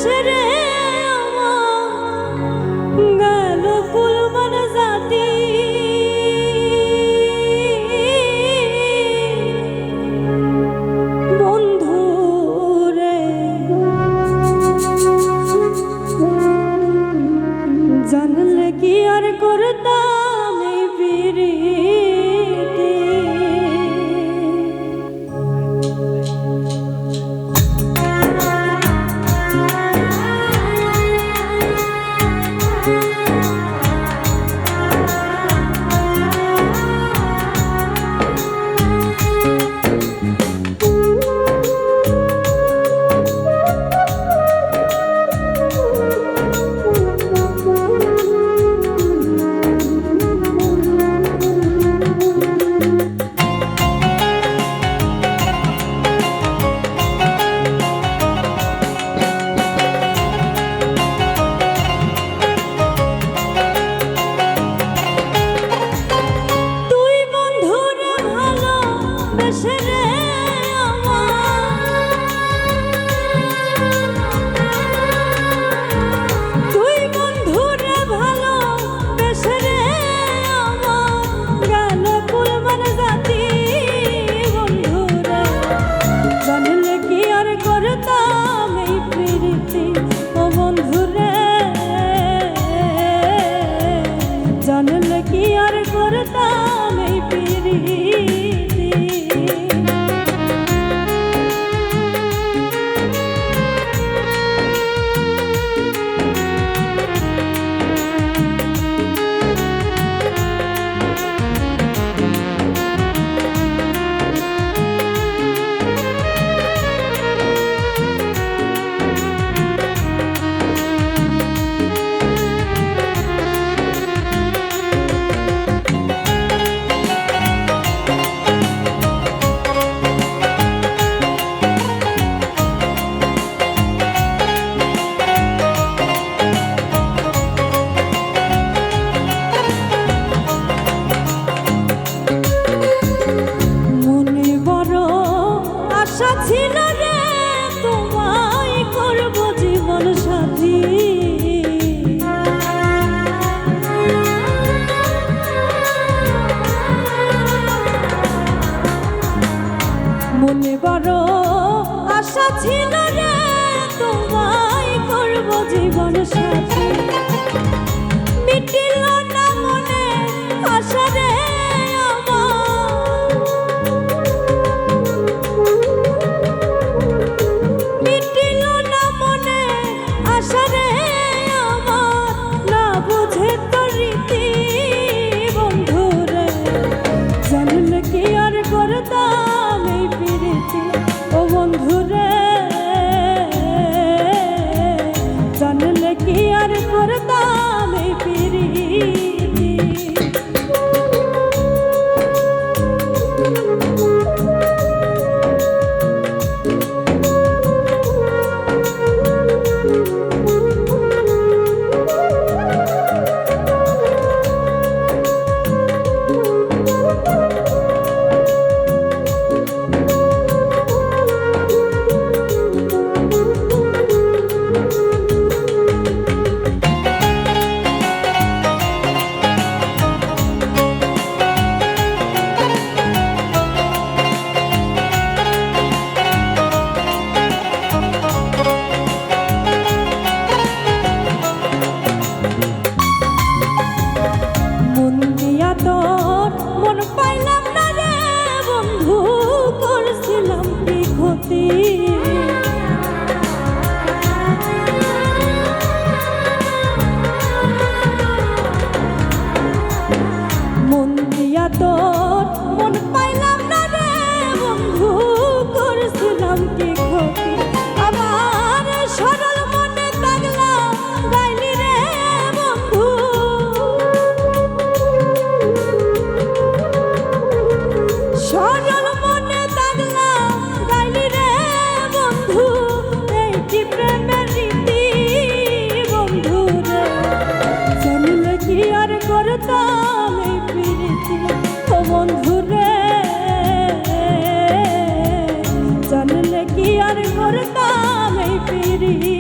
বেশে রে আমার গেল কুলমান জাতি বন্ধু রে জানলে কি আর করতাম এই পিরিতি জানলে কি আর করতাম এই পিরিতি ছিল রে তোমায় করব জীবন সাথী মনে বড় আশা ছিল রে তোমায় করব জীবন সাথী মিটিল না মনে আশা রে জানলে কি আর করতাম এই পিরিতি মন দিয়া তোর মন পাইলাম না রে বন্ধু করছিলাম কি ক্ষতি আমার সরল মনে পাগলা গাইলি রে বন্ধু সরল মনে পাগলা গাইলি রে বন্ধু এই কি প্রেমের রীতি বন্ধু রে জানলে কি আর করতাম এই প্রীতি ও বন্ধু রে জানলে কি আর করতাম এই প্রীতি